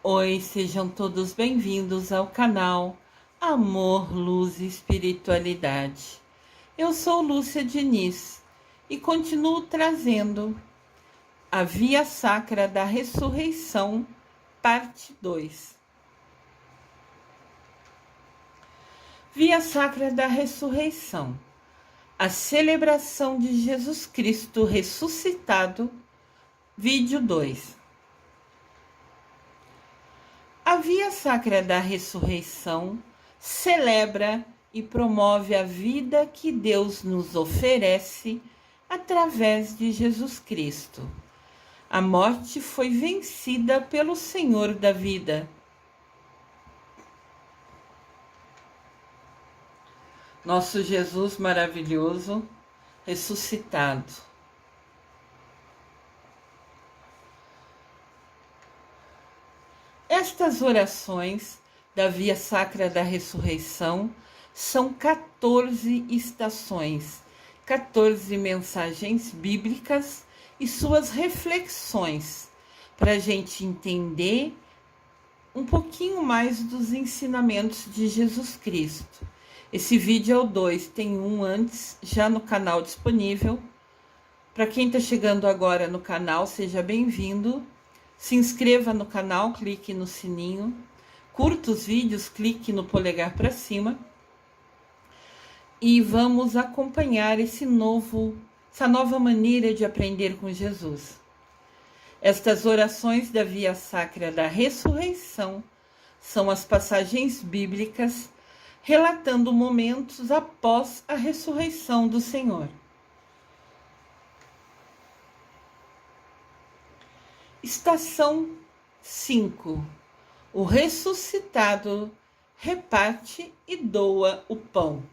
Oi, sejam todos bem-vindos ao canal Amor, Luz e Espiritualidade. Eu sou Lúcia Diniz e continuo trazendo a Via Sacra da Ressurreição, parte 2. Via Sacra da Ressurreição, a celebração de Jesus Cristo ressuscitado, vídeo 2. A Via Sacra da Ressurreição celebra e promove a vida que Deus nos oferece através de Jesus Cristo. A morte foi vencida pelo Senhor da vida. Nosso Jesus maravilhoso, ressuscitado. Estas orações da Via Sacra da Ressurreição são 14 estações, 14 mensagens bíblicas e suas reflexões, para a gente entender um pouquinho mais dos ensinamentos de Jesus Cristo. Esse vídeo é o 2, tem um antes, já no canal disponível. Para quem está chegando agora no canal, seja bem-vindo. Se inscreva no canal, clique no sininho, curta os vídeos, clique no polegar para cima e vamos acompanhar essa nova maneira de aprender com Jesus. Estas orações da Via Sacra da Ressurreição são as passagens bíblicas relatando momentos após a ressurreição do Senhor. Estação 5. O ressuscitado reparte e doa o pão.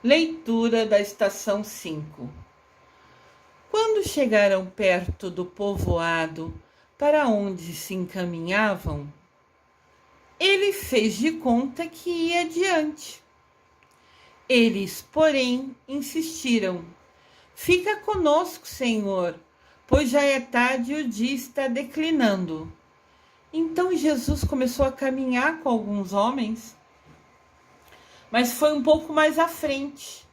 Leitura da estação 5. Quando chegaram perto do povoado para onde se encaminhavam, ele fez de conta que ia adiante. Eles, porém, insistiram: "Fica conosco, Senhor, pois já é tarde e o dia está declinando." Então Jesus começou a caminhar com alguns homens, mas foi um pouco mais à frente,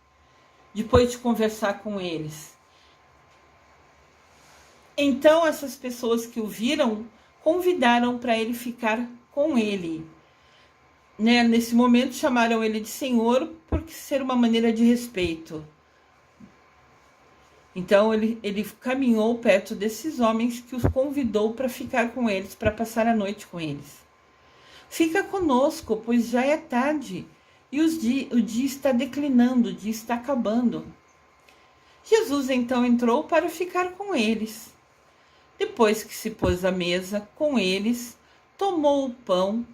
depois de conversar com eles. Então essas pessoas que o viram convidaram para ele ficar com ele. Nesse momento chamaram ele de Senhor, porque ser uma maneira de respeito. Então ele caminhou perto desses homens que os convidou para ficar com eles, para passar a noite com eles. "Fica conosco, pois já é tarde e o dia está declinando, o dia está acabando." Jesus então entrou para ficar com eles. Depois que se pôs à mesa com eles, tomou o pão,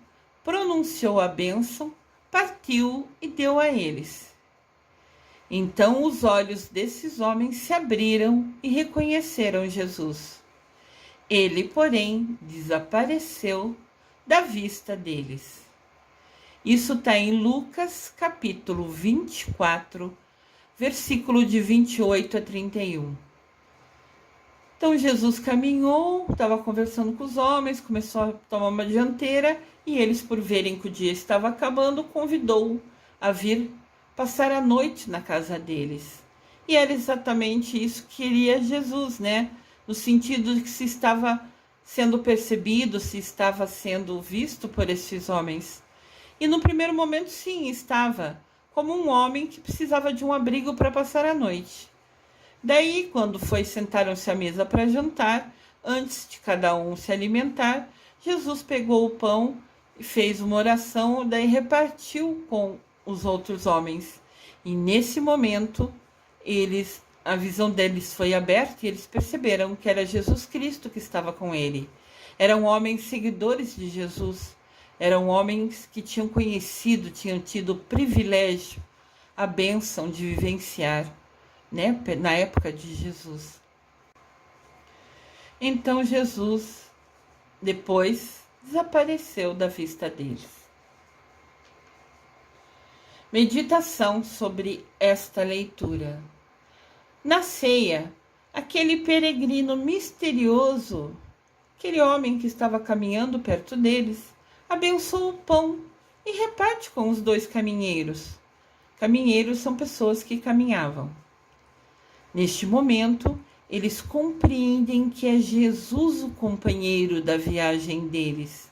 pronunciou a bênção, partiu e deu a eles. Então os olhos desses homens se abriram e reconheceram Jesus. Ele, porém, desapareceu da vista deles. Isso está em Lucas, capítulo 24, versículo de 28 a 31. Então Jesus caminhou, estava conversando com os homens, começou a tomar uma dianteira e eles, por verem que o dia estava acabando, convidou a vir passar a noite na casa deles. E era exatamente isso que queria Jesus, No sentido de que se estava sendo percebido, se estava sendo visto por esses homens. E no primeiro momento, sim, estava como um homem que precisava de um abrigo para passar a noite. Daí, quando sentaram-se à mesa para jantar, antes de cada um se alimentar, Jesus pegou o pão e fez uma oração, daí repartiu com os outros homens. E nesse momento, a visão deles foi aberta e eles perceberam que era Jesus Cristo que estava com ele. Eram homens seguidores de Jesus, eram homens que tinham conhecido, tinham tido o privilégio, a bênção de vivenciar, na época de Jesus. Então Jesus depois desapareceu da vista deles. Meditação sobre esta leitura. Na ceia, aquele peregrino misterioso, aquele homem que estava caminhando perto deles, abençoa o pão e reparte com os dois caminheiros. Caminheiros são pessoas que caminhavam. Neste momento, eles compreendem que é Jesus o companheiro da viagem deles.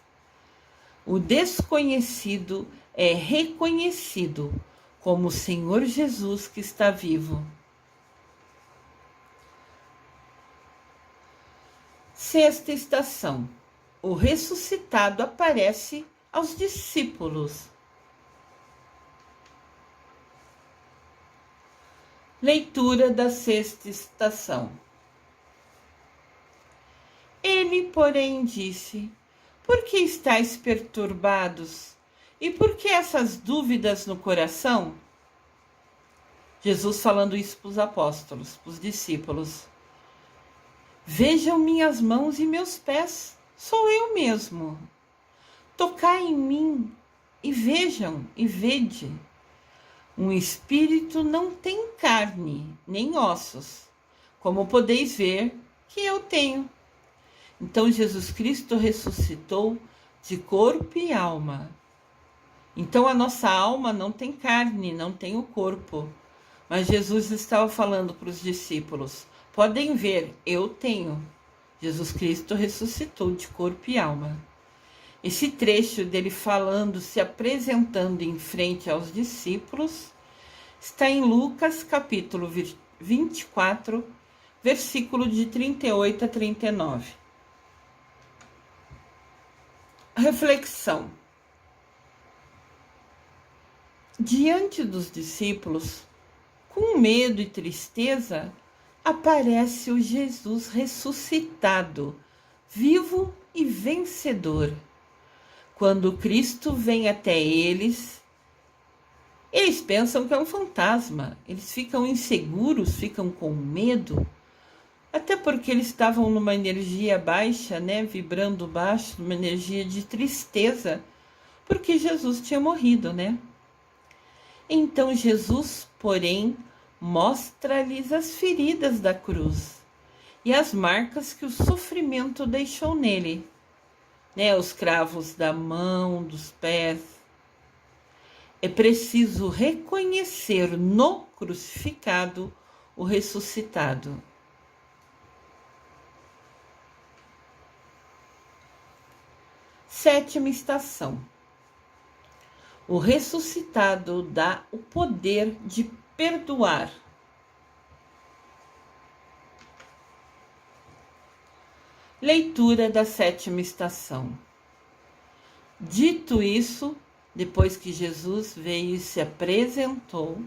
O desconhecido é reconhecido como o Senhor Jesus que está vivo. Sexta estação. O ressuscitado aparece aos discípulos. Leitura da sexta estação. Ele, porém, disse: por que estáis perturbados? E por que essas dúvidas no coração? Jesus falando isso para os apóstolos, para os discípulos. Vejam minhas mãos e meus pés, sou eu mesmo. Tocai em mim e vejam e vede. Um espírito não tem carne, nem ossos, como podeis ver que eu tenho. Então Jesus Cristo ressuscitou de corpo e alma. Então a nossa alma não tem carne, não tem o corpo. Mas Jesus estava falando para os discípulos: podem ver, eu tenho. Jesus Cristo ressuscitou de corpo e alma. Esse trecho dele falando, se apresentando em frente aos discípulos, está em Lucas capítulo 24, versículo de 38 a 39. Reflexão. Diante dos discípulos, com medo e tristeza, aparece o Jesus ressuscitado, vivo e vencedor. Quando Cristo vem até eles pensam que é um fantasma, eles ficam inseguros, ficam com medo, até porque eles estavam numa energia baixa, vibrando baixo, numa energia de tristeza, porque Jesus tinha morrido, Então Jesus, porém, mostra-lhes as feridas da cruz e as marcas que o sofrimento deixou nele, os cravos da mão, dos pés. É preciso reconhecer no crucificado o ressuscitado. Sétima estação. O ressuscitado dá o poder de perdoar. Leitura da sétima estação. Dito isso, depois que Jesus veio e se apresentou,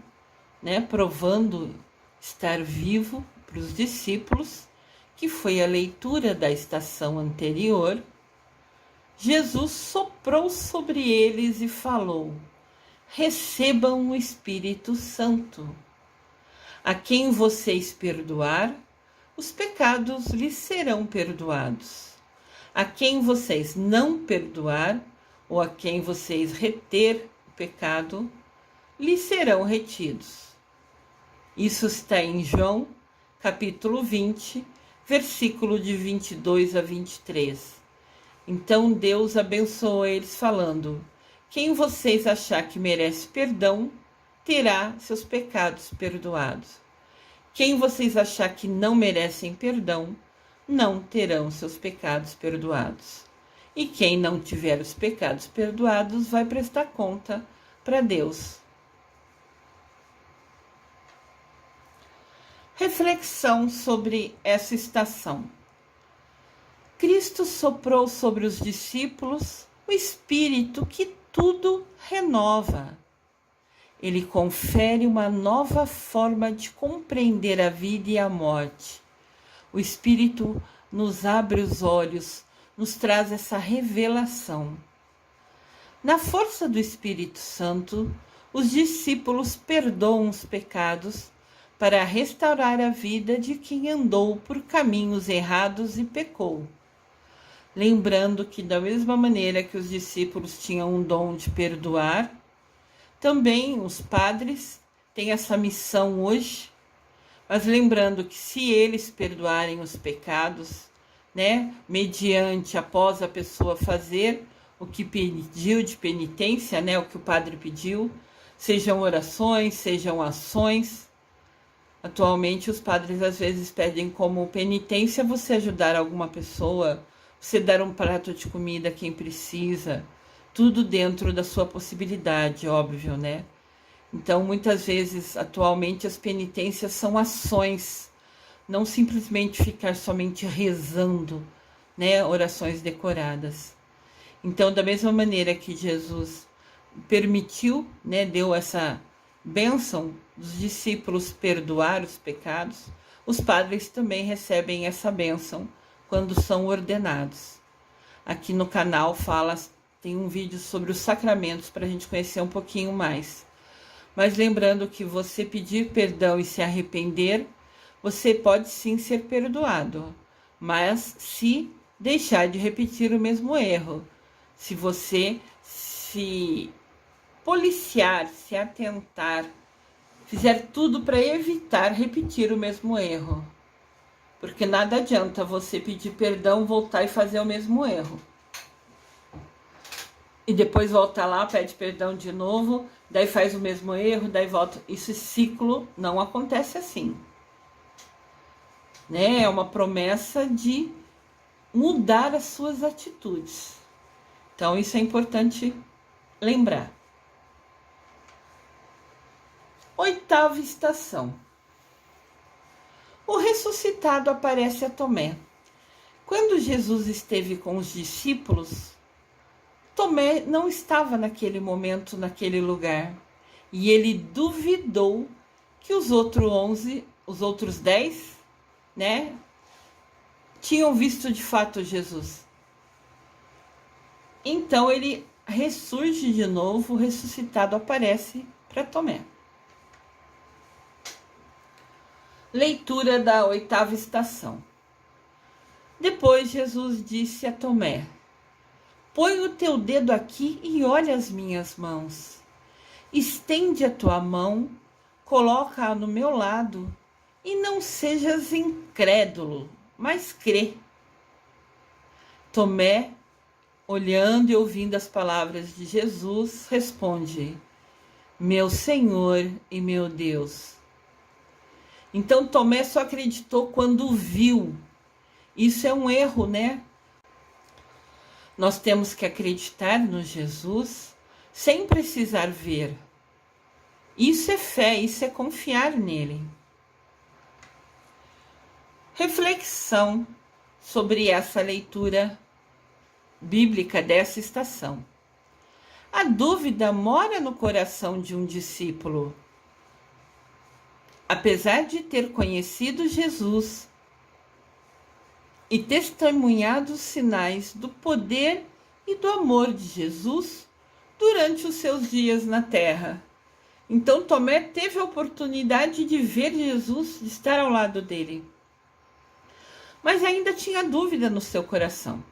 provando estar vivo para os discípulos, que foi a leitura da estação anterior, Jesus soprou sobre eles e falou: recebam o Espírito Santo. A quem vocês perdoar, os pecados lhes serão perdoados. A quem vocês não perdoar, ou a quem vocês reter o pecado, lhes serão retidos. Isso está em João, capítulo 20, versículo de 22 a 23. Então Deus abençoou eles falando: quem vocês achar que merece perdão, terá seus pecados perdoados. Quem vocês achar que não merecem perdão, não terão seus pecados perdoados. E quem não tiver os pecados perdoados vai prestar conta para Deus. Reflexão sobre essa estação. Cristo soprou sobre os discípulos o Espírito que tudo renova. Ele confere uma nova forma de compreender a vida e a morte. O Espírito nos abre os olhos, nos traz essa revelação. Na força do Espírito Santo, os discípulos perdoam os pecados para restaurar a vida de quem andou por caminhos errados e pecou. Lembrando que, da mesma maneira que os discípulos tinham um dom de perdoar, também os padres têm essa missão hoje, Mas lembrando que se eles perdoarem os pecados, né, mediante, após a pessoa fazer o que pediu de penitência, né, o que o padre pediu, sejam orações, sejam ações. Atualmente os padres às vezes pedem como penitência você ajudar alguma pessoa, você dar um prato de comida a quem precisa, tudo dentro da sua possibilidade, óbvio, né? Então, muitas vezes, atualmente, as penitências são ações, não simplesmente ficar somente rezando, né, orações decoradas. Então, da mesma maneira que Jesus permitiu, né, deu essa bênção dos discípulos perdoar os pecados, os padres também recebem essa bênção quando são ordenados. Aqui no canal tem um vídeo sobre os sacramentos para a gente conhecer um pouquinho mais. Mas lembrando que você pedir perdão e se arrepender, você pode sim ser perdoado, mas se deixar de repetir o mesmo erro, se você se policiar, se atentar, fizer tudo para evitar repetir o mesmo erro. Porque nada adianta você pedir perdão, voltar e fazer o mesmo erro. E depois volta lá, pede perdão de novo, daí faz o mesmo erro, daí volta. Esse ciclo não acontece assim. Né? É uma promessa de mudar as suas atitudes. Então, isso é importante lembrar. 8ª estação. O ressuscitado aparece a Tomé. Quando Jesus esteve com os discípulos, Tomé não estava naquele momento, naquele lugar. E ele duvidou que os outros 10, né, tinham visto de fato Jesus. Então ele ressurge de novo, o ressuscitado aparece para Tomé. Leitura da 8ª estação. Depois Jesus disse a Tomé: põe o teu dedo aqui e olha as minhas mãos. Estende a tua mão, coloca-a no meu lado, e não sejas incrédulo, mas crê. Tomé, olhando e ouvindo as palavras de Jesus, responde: meu Senhor e meu Deus. Então Tomé só acreditou quando viu. Isso é um erro, né? Nós temos que acreditar no Jesus sem precisar ver. Isso é fé, isso é confiar nele. Reflexão sobre essa leitura bíblica dessa estação. A dúvida mora no coração de um discípulo. Apesar de ter conhecido Jesus e testemunhado os sinais do poder e do amor de Jesus durante os seus dias na terra. Então Tomé teve a oportunidade de ver Jesus, de estar ao lado dele. Mas ainda tinha dúvida no seu coração.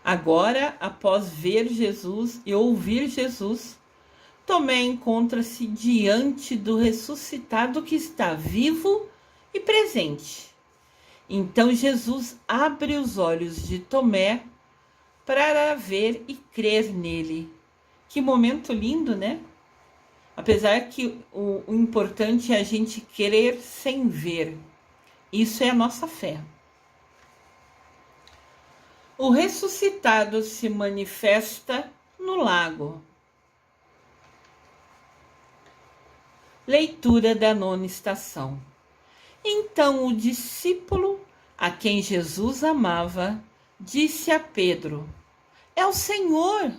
Agora, após ver Jesus e ouvir Jesus, Tomé encontra-se diante do ressuscitado que está vivo e presente. Então Jesus abre os olhos de Tomé para ver e crer nele. Que momento lindo, né? Apesar que o importante é a gente crer sem ver. Isso é a nossa fé. O ressuscitado se manifesta no lago. Leitura da 9ª estação. Então o discípulo a quem Jesus amava disse a Pedro: é o Senhor.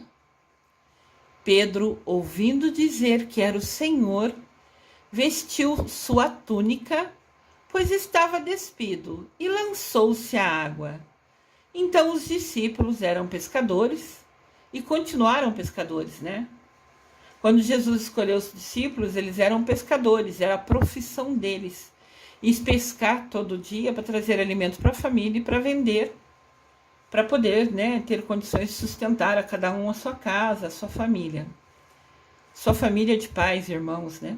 Pedro, ouvindo dizer que era o Senhor, vestiu sua túnica, pois estava despido, e lançou-se à água. Então os discípulos eram pescadores e continuaram pescadores, né? Quando Jesus escolheu os discípulos, eles eram pescadores, era a profissão deles. E pescar todo dia para trazer alimento para a família e para vender, para poder, né, ter condições de sustentar a cada um a sua casa, a sua família de pais e irmãos, né?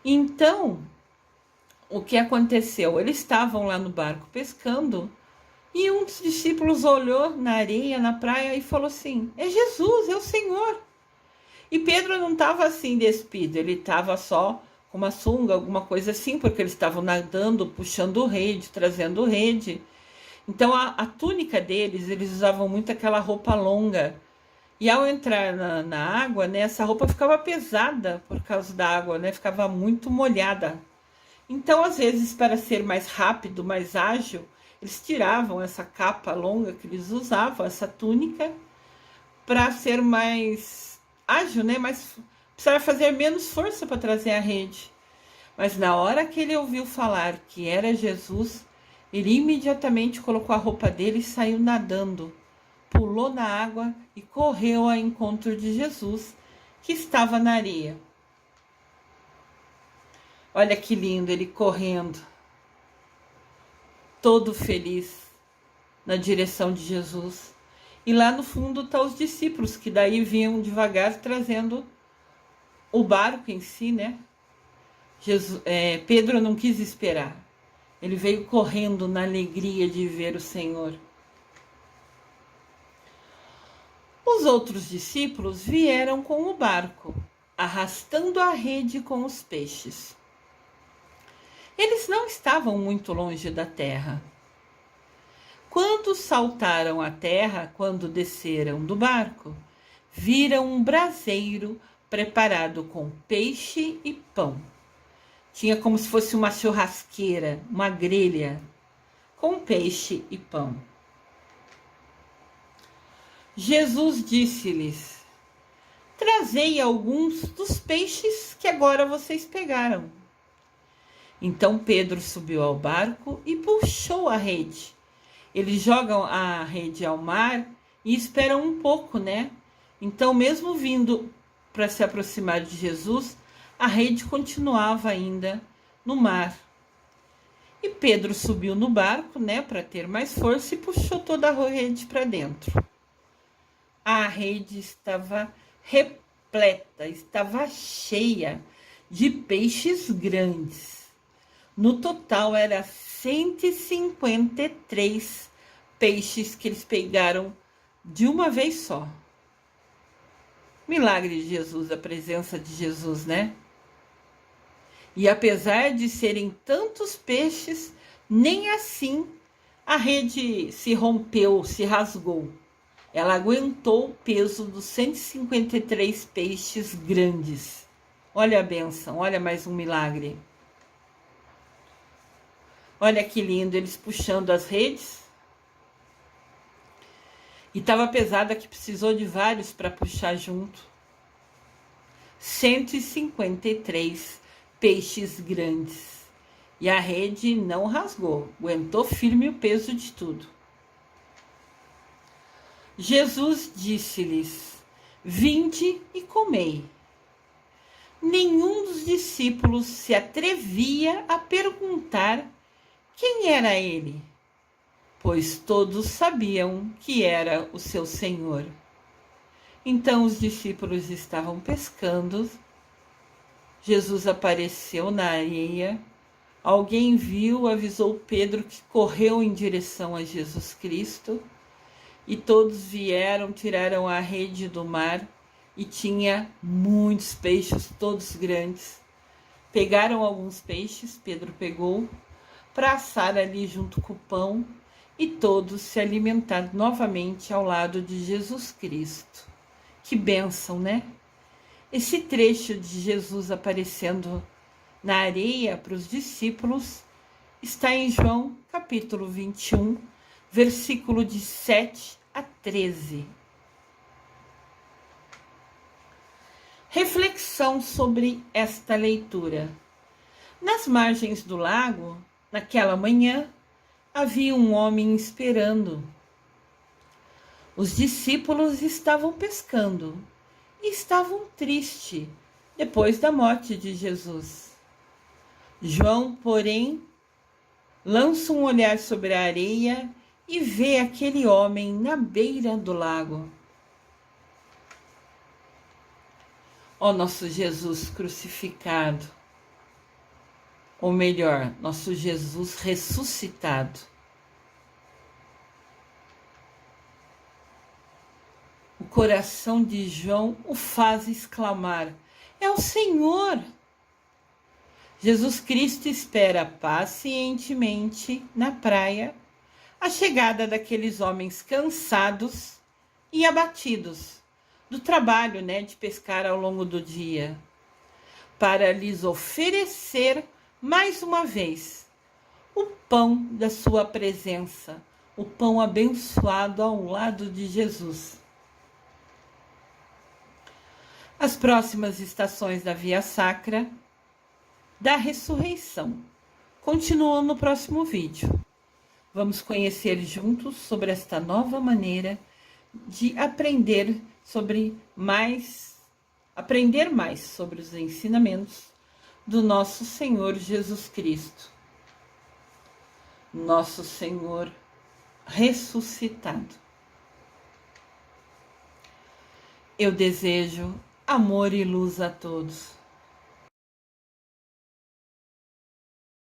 Então, o que aconteceu? Eles estavam lá no barco pescando e um dos discípulos olhou na areia, na praia e falou assim: é Jesus, é o Senhor. E Pedro não estava assim despido, ele estava só com uma sunga, alguma coisa assim, porque eles estavam nadando, puxando rede, trazendo rede. Então a túnica deles, eles usavam muito aquela roupa longa. E ao entrar na água, né, essa roupa ficava pesada por causa da água, né, ficava muito molhada. Então, às vezes, para ser mais rápido, mais ágil, eles tiravam essa capa longa que eles usavam, essa túnica, para ser mais ágil, né? Mas precisava fazer menos força para trazer a rede. Mas na hora que ele ouviu falar que era Jesus, ele imediatamente colocou a roupa dele e saiu nadando. Pulou na água e correu ao encontro de Jesus, que estava na areia. Olha que lindo, ele correndo, todo feliz, na direção de Jesus. E lá no fundo estão os discípulos, que daí vinham devagar trazendo o barco em si, né? Pedro não quis esperar. Ele veio correndo na alegria de ver o Senhor. Os outros discípulos vieram com o barco, arrastando a rede com os peixes. Eles não estavam muito longe da terra. Quando saltaram a terra, quando desceram do barco, viram um braseiro preparado com peixe e pão. Tinha como se fosse uma churrasqueira, uma grelha, com peixe e pão. Jesus disse-lhes: trazei alguns dos peixes que agora vocês pegaram. Então Pedro subiu ao barco e puxou a rede. Eles jogam a rede ao mar e esperam um pouco, né? Então, mesmo vindo para se aproximar de Jesus, a rede continuava ainda no mar. E Pedro subiu no barco, né, para ter mais força e puxou toda a rede para dentro. A rede estava repleta, estava cheia de peixes grandes. No total, era 153 peixes que eles pegaram de uma vez só. Milagre de Jesus, a presença de Jesus, né? E apesar de serem tantos peixes, nem assim a rede se rompeu, se rasgou. Ela aguentou o peso dos 153 peixes grandes. Olha a bênção, olha mais um milagre. Olha que lindo, eles puxando as redes. E estava pesada que precisou de vários para puxar junto. 153 peixes grandes. E a rede não rasgou, aguentou firme o peso de tudo. Jesus disse-lhes: vinde e comei. Nenhum dos discípulos se atrevia a perguntar quem era ele, pois todos sabiam que era o seu Senhor. Então os discípulos estavam pescando, Jesus apareceu na areia, alguém viu, avisou Pedro, que correu em direção a Jesus Cristo, e todos vieram, tiraram a rede do mar, e tinha muitos peixes, todos grandes. Pegaram alguns peixes, Pedro pegou, para assar ali junto com o pão, e todos se alimentaram novamente ao lado de Jesus Cristo. Que bênção, né? Esse trecho de Jesus aparecendo na areia para os discípulos está em João capítulo 21, versículo de 7 a 13. Reflexão sobre esta leitura. Nas margens do lago, naquela manhã, havia um homem esperando. Os discípulos estavam pescando e estavam tristes depois da morte de Jesus. João, porém, lança um olhar sobre a areia e vê aquele homem na beira do lago. Ó nosso Jesus crucificado, ou melhor, nosso Jesus ressuscitado. O coração de João o faz exclamar: é o Senhor! Jesus Cristo espera pacientemente na praia a chegada daqueles homens cansados e abatidos do trabalho, de pescar ao longo do dia, para lhes oferecer mais uma vez o pão da sua presença, o pão abençoado ao lado de Jesus. As próximas estações da Via Sacra da ressurreição continuam no próximo vídeo. Vamos conhecer juntos sobre esta nova maneira de aprender mais sobre os ensinamentos do nosso Senhor Jesus Cristo, nosso Senhor ressuscitado. Eu desejo amor e luz a todos.